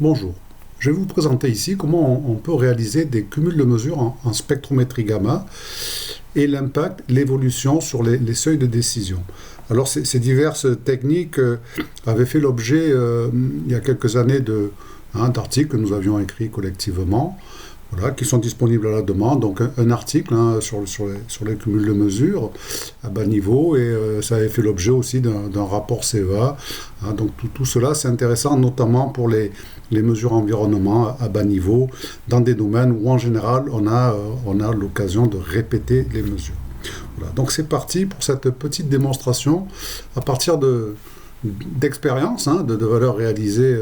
Bonjour, je vais vous présenter ici comment on peut réaliser des cumuls de mesures en spectrométrie gamma et l'impact, l'évolution sur les seuils de décision. Alors ces diverses techniques avaient fait l'objet il y a quelques années d'articles que nous avions écrits collectivement, voilà, qui sont disponibles à la demande. Donc un article sur les cumuls de mesures à bas niveau, et ça avait fait l'objet aussi d'un rapport CEA. Donc tout cela c'est intéressant, notamment pour les mesures environnement à bas niveau, dans des domaines où en général on a l'occasion de répéter les mesures. Voilà, donc c'est parti pour cette petite démonstration à partir d'expériences, de valeurs réalisées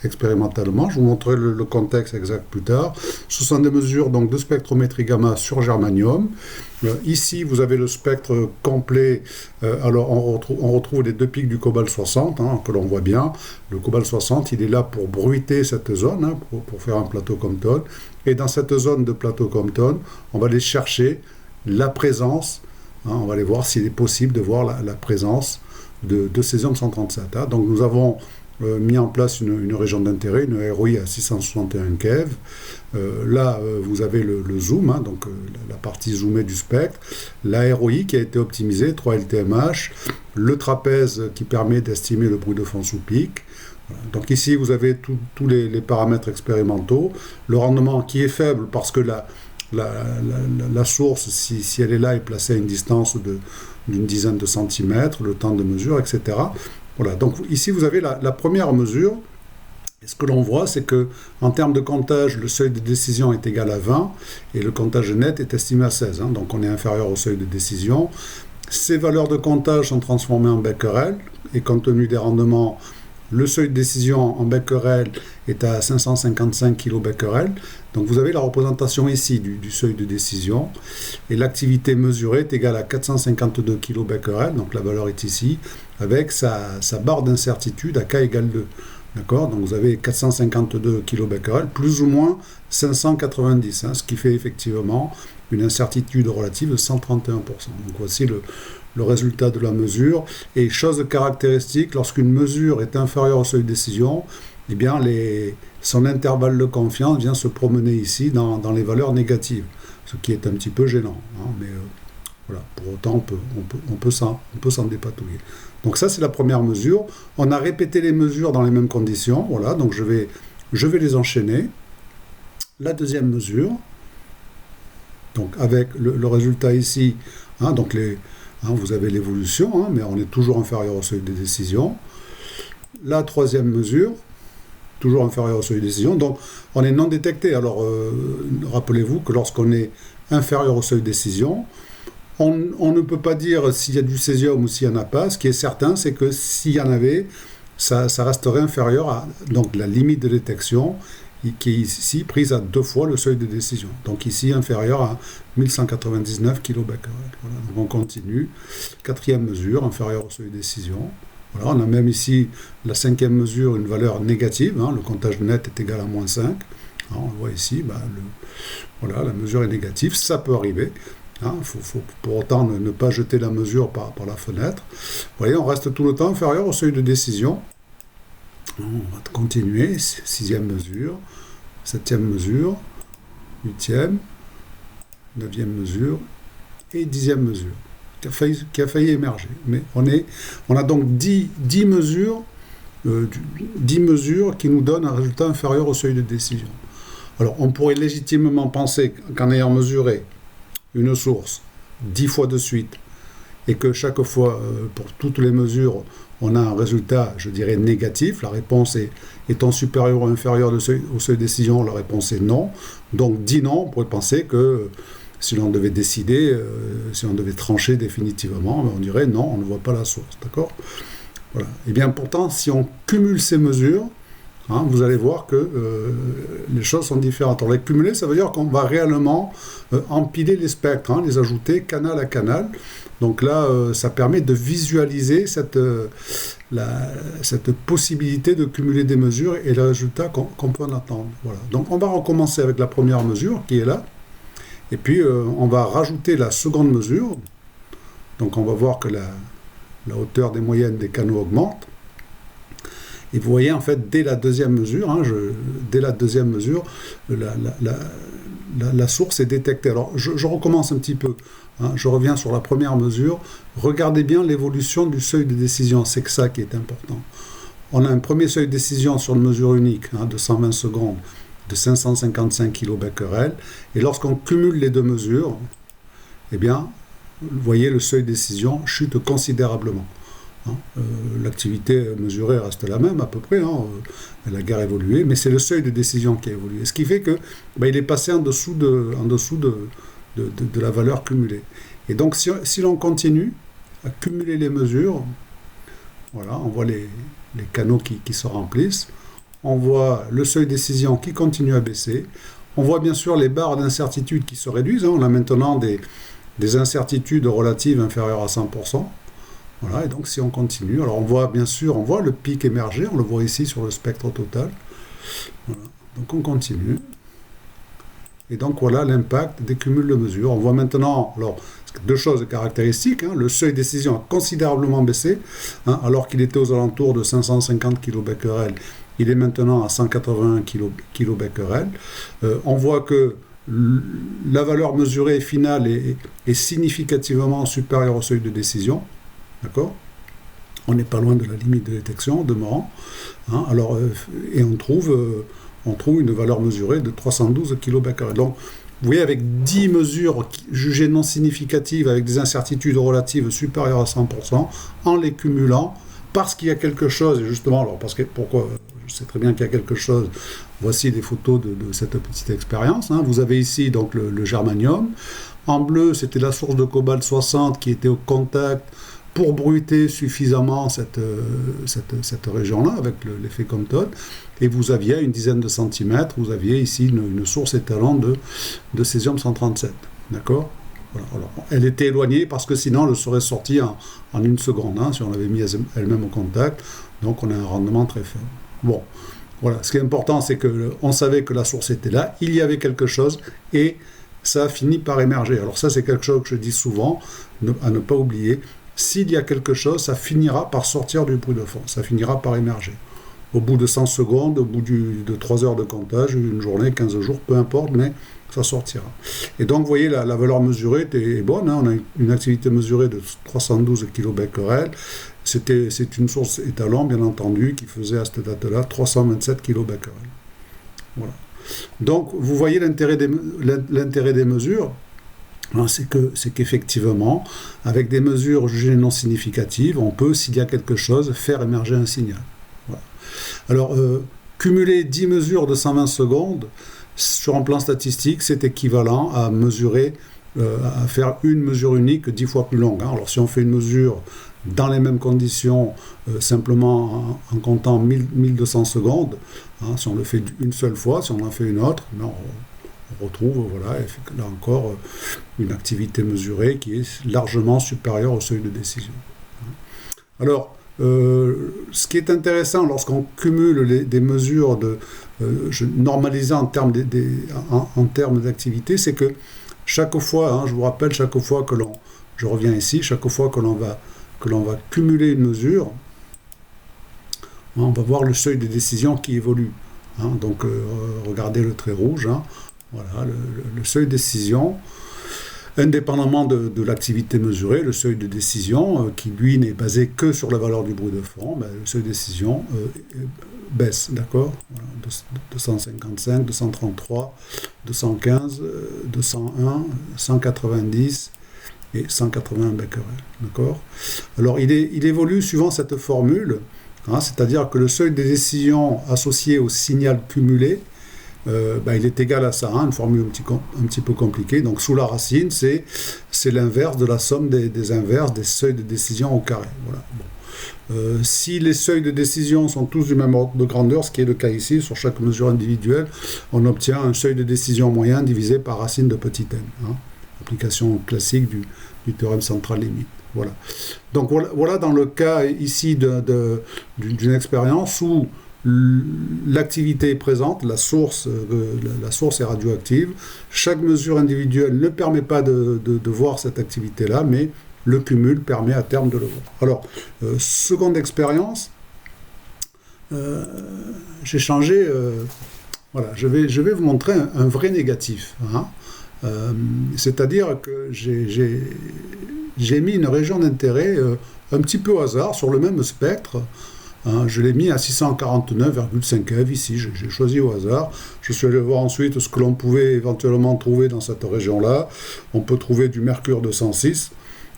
expérimentalement. Je vous montrerai le contexte exact plus tard. Ce sont des mesures donc, de spectrométrie gamma sur germanium. Ici, vous avez le spectre complet. Alors, on retrouve les deux pics du cobalt 60, que l'on voit bien. Le cobalt 60, il est là pour bruiter cette zone, pour faire un plateau Compton. Et dans cette zone de plateau Compton, on va aller chercher la présence. On va aller voir s'il est possible de voir la présence de césium 137. Donc nous avons mis en place une région d'intérêt, une ROI à 661 keV. Là, vous avez le zoom, donc la partie zoomée du spectre, la ROI qui a été optimisée, 3 LTMH, le trapèze qui permet d'estimer le bruit de fond sous pic. Voilà. Donc ici, vous avez tous les paramètres expérimentaux, le rendement qui est faible parce que la source, si elle est là, est placée à une distance d'une dizaine de centimètres, le temps de mesure, etc. Voilà, donc ici vous avez la première mesure, et ce que l'on voit, c'est que en termes de comptage, le seuil de décision est égal à 20, et le comptage net est estimé à 16, donc on est inférieur au seuil de décision. Ces valeurs de comptage sont transformées en becquerel, et compte tenu des rendements, le seuil de décision en becquerel est à 555 kBq. Donc vous avez la représentation ici du seuil de décision. Et l'activité mesurée est égale à 452 kBq. Donc la valeur est ici, avec sa barre d'incertitude à k égale 2. D'accord ? Donc vous avez 452 kBq plus ou moins 590, ce qui fait effectivement une incertitude relative de 131%. Donc voici le résultat de la mesure. Et chose caractéristique, lorsqu'une mesure est inférieure au seuil de décision, eh bien son intervalle de confiance vient se promener ici dans les valeurs négatives, ce qui est un petit peu gênant. Mais voilà, pour autant, on peut s'en dépatouiller. Donc ça, c'est la première mesure. On a répété les mesures dans les mêmes conditions. Voilà, donc je vais les enchaîner. La deuxième mesure, donc avec le résultat ici, donc vous avez l'évolution, mais on est toujours inférieur au seuil de décision. La troisième mesure, toujours inférieur au seuil de décision, donc on est non détecté. Alors, rappelez-vous que lorsqu'on est inférieur au seuil de décision, on ne peut pas dire s'il y a du césium ou s'il n'y en a pas. Ce qui est certain, c'est que s'il y en avait, ça resterait inférieur à donc, la limite de détection, qui est ici prise à 2 fois le seuil de décision. Donc ici, inférieur à 1199 kBq. Voilà, donc on continue. Quatrième mesure, inférieure au seuil de décision. Voilà, on a même ici la cinquième mesure, une valeur négative. Le comptage net est égal à moins 5. On le voit ici, voilà, la mesure est négative. Ça peut arriver. Faut pour autant ne pas jeter la mesure par la fenêtre. Vous voyez, on reste tout le temps inférieur au seuil de décision. On va continuer, 6e mesure, 7e mesure, 8e, 9e mesure et 10e mesure, qui a failli émerger. Mais on a donc 10 mesures, 10 mesures qui nous donnent un résultat inférieur au seuil de décision. Alors on pourrait légitimement penser qu'en ayant mesuré une source 10 fois de suite, et que chaque fois, pour toutes les mesures, on a un résultat, je dirais, négatif. La réponse étant supérieure ou inférieure au seuil de décision, la réponse est non. Donc, dit non, on pourrait penser que si l'on devait décider, si on devait trancher définitivement, on dirait non, on ne voit pas la source. D'accord ? Voilà. Et bien pourtant, si on cumule ces mesures, vous allez voir que les choses sont différentes. On les cumuler, ça veut dire qu'on va réellement empiler les spectres, les ajouter canal à canal. Donc là, ça permet de visualiser cette possibilité de cumuler des mesures et le résultat qu'on peut en attendre. Voilà. Donc on va recommencer avec la première mesure qui est là. Et puis on va rajouter la seconde mesure. Donc on va voir que la hauteur des moyennes des canaux augmente. Et vous voyez, en fait, dès la deuxième mesure, la source est détectée. Alors, je recommence un petit peu. Hein, je reviens sur la première mesure. Regardez bien l'évolution du seuil de décision. C'est que ça qui est important. On a un premier seuil de décision sur une mesure unique, de 120 secondes, de 555 kBq. Et lorsqu'on cumule les deux mesures, eh bien, vous voyez, le seuil de décision chute considérablement. L'activité mesurée reste la même à peu près, elle a guère évolué, mais c'est le seuil de décision qui a évolué. Ce qui fait que il est passé en dessous de la valeur cumulée. Et donc si l'on continue à cumuler les mesures, voilà, on voit les canaux qui se remplissent, on voit le seuil de décision qui continue à baisser, on voit bien sûr les barres d'incertitude qui se réduisent, on a maintenant des incertitudes relatives inférieures à 100%. Voilà, et donc si on continue, alors on voit le pic émerger, on le voit ici sur le spectre total. Voilà, donc on continue. Et donc voilà l'impact des cumuls de mesures. On voit maintenant, alors, deux choses caractéristiques, le seuil de décision a considérablement baissé, alors qu'il était aux alentours de 550 kBq, il est maintenant à 181 kBq. On voit que la valeur mesurée finale est significativement supérieure au seuil de décision. D'accord ? On n'est pas loin de la limite de détection, demeurant. Et on trouve une valeur mesurée de 312 kBq. Donc, vous voyez, avec 10 mesures jugées non significatives, avec des incertitudes relatives supérieures à 100%, en les cumulant, parce qu'il y a quelque chose, et justement, pourquoi je sais très bien qu'il y a quelque chose, voici des photos de cette petite expérience. Vous avez ici donc le germanium. En bleu, c'était la source de cobalt 60 qui était au contact pour bruiter suffisamment cette région-là avec l'effet Compton, et vous aviez à une dizaine de centimètres, vous aviez ici une source étalon de césium-137. D'accord ? Voilà. Alors, elle était éloignée parce que sinon elle serait sortie en une seconde, si on l'avait mis elle-même au contact, donc on a un rendement très faible. Bon, voilà. Ce qui est important, c'est qu'on savait que la source était là, il y avait quelque chose, et ça a fini par émerger. Alors ça, c'est quelque chose que je dis souvent, à ne pas oublier. S'il y a quelque chose, ça finira par sortir du bruit de fond, ça finira par émerger. Au bout de 100 secondes, au bout de 3 heures de comptage, une journée, 15 jours, peu importe, mais ça sortira. Et donc, vous voyez, la valeur mesurée est bonne, on a une activité mesurée de 312 kBq, c'est une source étalon, bien entendu, qui faisait à cette date-là 327 kBq. Voilà. Donc, vous voyez l'intérêt des mesures. C'est qu'effectivement, avec des mesures jugées non significatives, on peut, s'il y a quelque chose, faire émerger un signal. Voilà. Alors, cumuler 10 mesures de 120 secondes, sur un plan statistique, c'est équivalent à mesurer, à faire une mesure unique 10 fois plus longue. Alors, si on fait une mesure dans les mêmes conditions, simplement en comptant 1200 secondes, si on le fait une seule fois, si on en fait une autre, on retrouve, là encore, une activité mesurée qui est largement supérieure au seuil de décision. Alors, ce qui est intéressant lorsqu'on cumule des mesures normalisées en termes d'activité, c'est que chaque fois, je vous rappelle, chaque fois que je reviens ici, chaque fois que l'on va cumuler une mesure, on va voir le seuil de décision qui évolue. Donc, regardez le trait rouge. Voilà, le seuil de décision, indépendamment de l'activité mesurée, le seuil de décision, qui lui n'est basé que sur la valeur du bruit de fond, le seuil de décision baisse, d'accord, voilà, 255, 233, 215, 201, 190 et 180 becquerels, d'accord. Alors il évolue suivant cette formule, c'est-à-dire que le seuil de décision associé au signal cumulé, il est égal à ça, une formule un petit peu compliquée. Donc sous la racine, c'est l'inverse de la somme des inverses des seuils de décision au carré. Voilà. Bon. Si les seuils de décision sont tous du même ordre de grandeur, ce qui est le cas ici, sur chaque mesure individuelle, on obtient un seuil de décision moyen divisé par racine de petit n. Application classique du théorème central limite. Voilà. Donc voilà dans le cas ici d'une expérience où l'activité est présente, la source est radioactive. Chaque mesure individuelle ne permet pas de voir cette activité-là, mais le cumul permet à terme de le voir. Alors, seconde expérience, euh, j'ai changé. Voilà, je vais vous montrer un vrai négatif, hein. C'est-à-dire que j'ai mis une région d'intérêt un petit peu au hasard sur le même spectre, hein. Je l'ai mis à 649,5 eV ici, j'ai choisi au hasard. Je suis allé voir ensuite ce que l'on pouvait éventuellement trouver dans cette région-là. On peut trouver du mercure 206,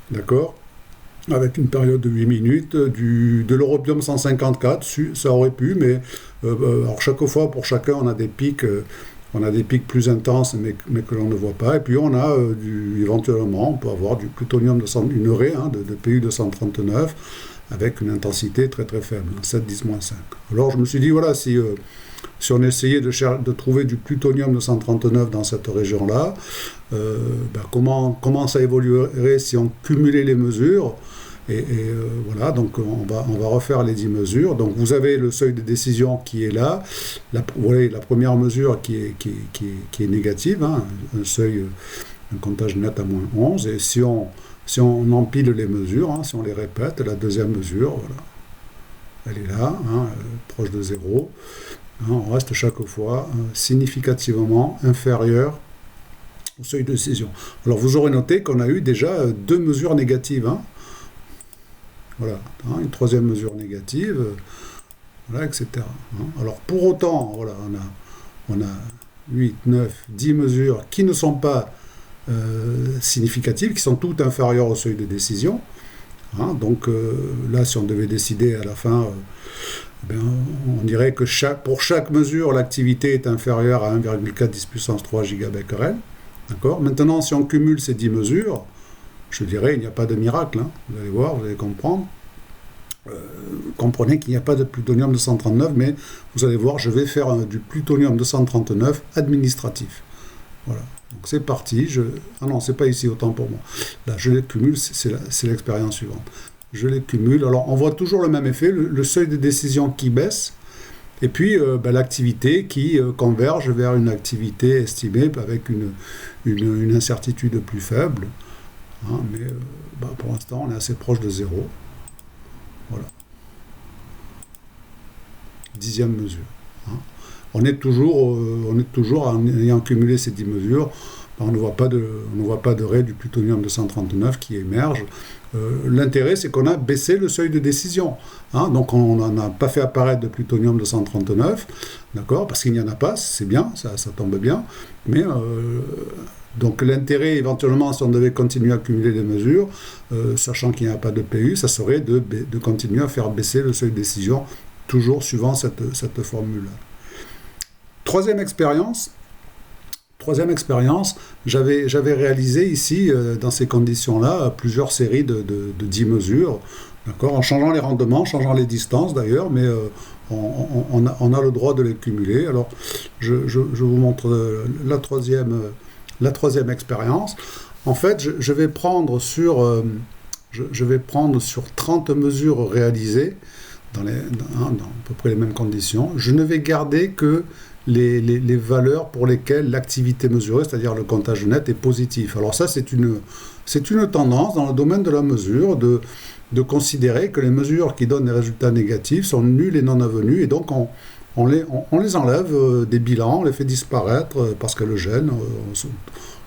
d'accord, avec une période de 8 minutes, de l'europium 154, ça aurait pu, mais alors chaque fois, pour chacun, on a des pics plus intenses, mais que l'on ne voit pas. Et puis on a éventuellement, on peut avoir du plutonium une raie, hein, de PU 239, avec une intensité très très faible, 7-10-5. Alors je me suis dit, voilà, si on essayait de trouver du plutonium 239 dans cette région-là, comment ça évoluerait si on cumulait les mesures. Voilà, donc on va refaire les 10 mesures. Donc vous avez le seuil de décision qui est là. Vous voyez la première mesure qui est négative, hein, un comptage net à moins 11. Et si on empile les mesures, hein, si on les répète, la deuxième mesure, voilà, elle est là, hein, proche de 0. Hein, on reste chaque fois significativement inférieur au seuil de décision. Alors vous aurez noté qu'on a eu déjà deux mesures négatives, hein. Voilà, hein, une troisième mesure négative, voilà, etc. Hein. Alors pour autant, voilà, on a 8, 9, 10 mesures qui ne sont pas significatives, qui sont toutes inférieures au seuil de décision. Hein. Donc là, si on devait décider à la fin, on dirait que pour chaque mesure, l'activité est inférieure à 1,4 10 puissance 3 gigabecquerel. D'accord. Maintenant, si on cumule ces 10 mesures, je dirais, il n'y a pas de miracle, hein. Vous allez voir, vous allez comprendre. Comprenez qu'il n'y a pas de plutonium 239, mais vous allez voir, je vais faire du plutonium 239 administratif. Voilà, donc c'est parti. Ah non, c'est pas ici, autant pour moi. Là, je les cumule, c'est l'expérience suivante. Je les cumule. Alors, on voit toujours le même effet, le seuil de décision qui baisse, et puis l'activité qui converge vers une activité estimée avec une incertitude plus faible. Hein, mais pour l'instant, on est assez proche de 0. Voilà. 10e mesure. Hein. On est toujours en ayant cumulé ces 10 mesures, on ne voit pas de raie du plutonium 239 qui émerge. L'intérêt, c'est qu'on a baissé le seuil de décision. Hein, donc on n'a pas fait apparaître de plutonium 239, d'accord, parce qu'il n'y en a pas, c'est bien, ça tombe bien, mais donc l'intérêt, éventuellement, si on devait continuer à cumuler les mesures, sachant qu'il n'y a pas de PU, ça serait de continuer à faire baisser le seuil de décision, toujours suivant cette formule-là. Troisième expérience, j'avais réalisé ici, dans ces conditions-là, plusieurs séries de 10 mesures, d'accord, en changeant les rendements, changeant les distances d'ailleurs, mais on a le droit de les cumuler. Alors, je vous montre la troisième expérience. En fait, je vais prendre sur 30 mesures réalisées dans à peu près les mêmes conditions. Je ne vais garder que les valeurs pour lesquelles l'activité mesurée, c'est-à-dire le comptage net, est positif. Alors ça, c'est une tendance dans le domaine de la mesure de considérer que les mesures qui donnent des résultats négatifs sont nulles et non avenues, et donc on les enlève des bilans, on les fait disparaître parce qu'elles gênent,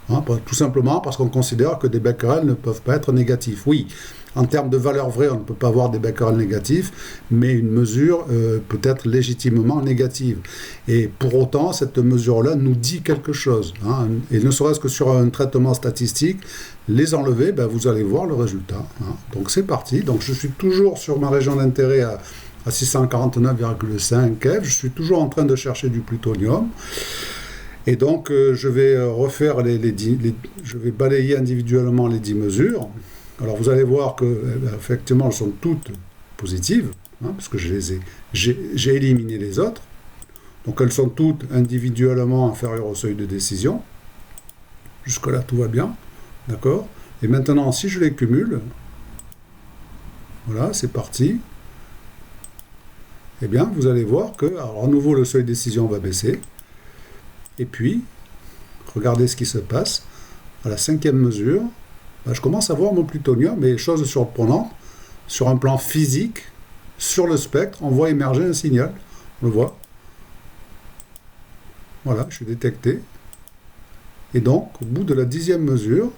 tout simplement parce qu'on considère que des becquerels ne peuvent pas être négatifs. Oui, en termes de valeur vraie, on ne peut pas avoir des becquerels négatifs, mais une mesure peut être légitimement négative. Et pour autant, cette mesure-là nous dit quelque chose. Hein, et ne serait-ce que sur un traitement statistique, les enlever, vous allez voir le résultat. Hein. Donc c'est parti. Donc je suis toujours sur ma région d'intérêt à 649,5 eV. Je suis toujours en train de chercher du plutonium. Et donc, je vais refaire je vais balayer individuellement les 10 mesures. Alors, vous allez voir que, effectivement, elles sont toutes positives, hein, parce que j'ai éliminé les autres. Donc, elles sont toutes individuellement inférieures au seuil de décision. Jusque-là, tout va bien. D'accord ? Et maintenant, si je les cumule, voilà, c'est parti. Eh bien, vous allez voir que, alors, à nouveau, le seuil de décision va baisser. Et puis, regardez ce qui se passe. À la 5e mesure, je commence à voir mon plutonium, mais chose surprenante, sur un plan physique, sur le spectre, on voit émerger un signal. On le voit. Voilà, je suis détecté. Et donc, au bout de la 10e mesure,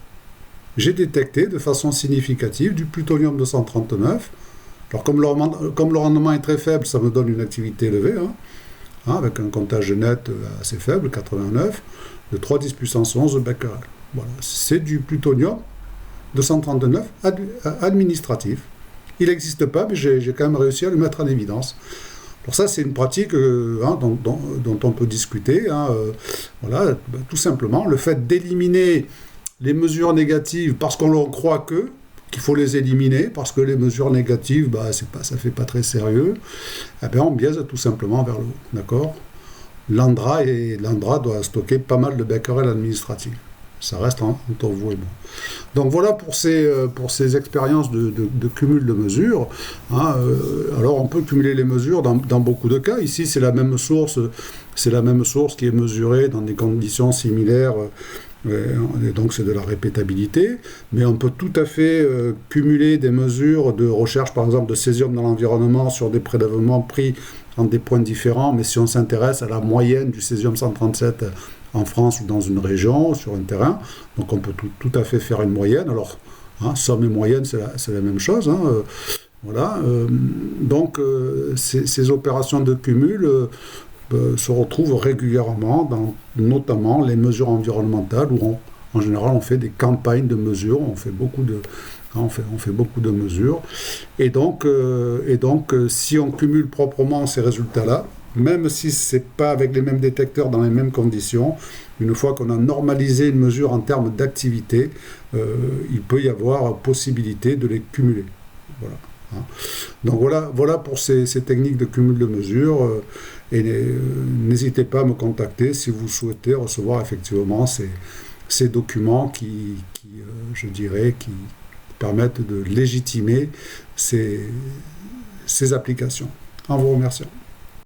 j'ai détecté de façon significative du plutonium-239. Alors, comme le rendement est très faible, ça me donne une activité élevée, avec un comptage net assez faible, 89, de 3,10 puissance 11 becquerel. Voilà, c'est du plutonium-239 administratif. Il n'existe pas, mais j'ai quand même réussi à le mettre en évidence. Alors ça, c'est une pratique dont on peut discuter. Voilà, tout simplement, le fait d'éliminer les mesures négatives parce qu'on croit qu'il faut les éliminer, parce que les mesures négatives, ça fait pas très sérieux, on biaise tout simplement vers le haut. D'accord ? L'Andra doit stocker pas mal de becquerel administratifs. Ça reste entre vous et moi. Donc voilà pour ces expériences de cumul de mesures. Alors on peut cumuler les mesures dans beaucoup de cas. Ici c'est la même source qui est mesurée dans des conditions similaires. Et donc c'est de la répétabilité, mais on peut tout à fait cumuler des mesures de recherche, par exemple de césium dans l'environnement sur des prélèvements pris en des points différents, mais si on s'intéresse à la moyenne du césium 137 en France ou dans une région, sur un terrain, donc on peut tout à fait faire une moyenne. Alors, somme et moyenne, c'est la même chose. Voilà. Donc, ces opérations de cumul se retrouvent régulièrement dans notamment les mesures environnementales où en général on fait des campagnes de mesures, on fait beaucoup de mesures et donc si on cumule proprement ces résultats-là, même si c'est pas avec les mêmes détecteurs dans les mêmes conditions, une fois qu'on a normalisé une mesure en termes d'activité, il peut y avoir possibilité de les cumuler. Voilà. Donc voilà pour ces techniques de cumul de mesures. Et n'hésitez pas à me contacter si vous souhaitez recevoir effectivement ces documents qui permettent de légitimer ces applications. En vous remerciant.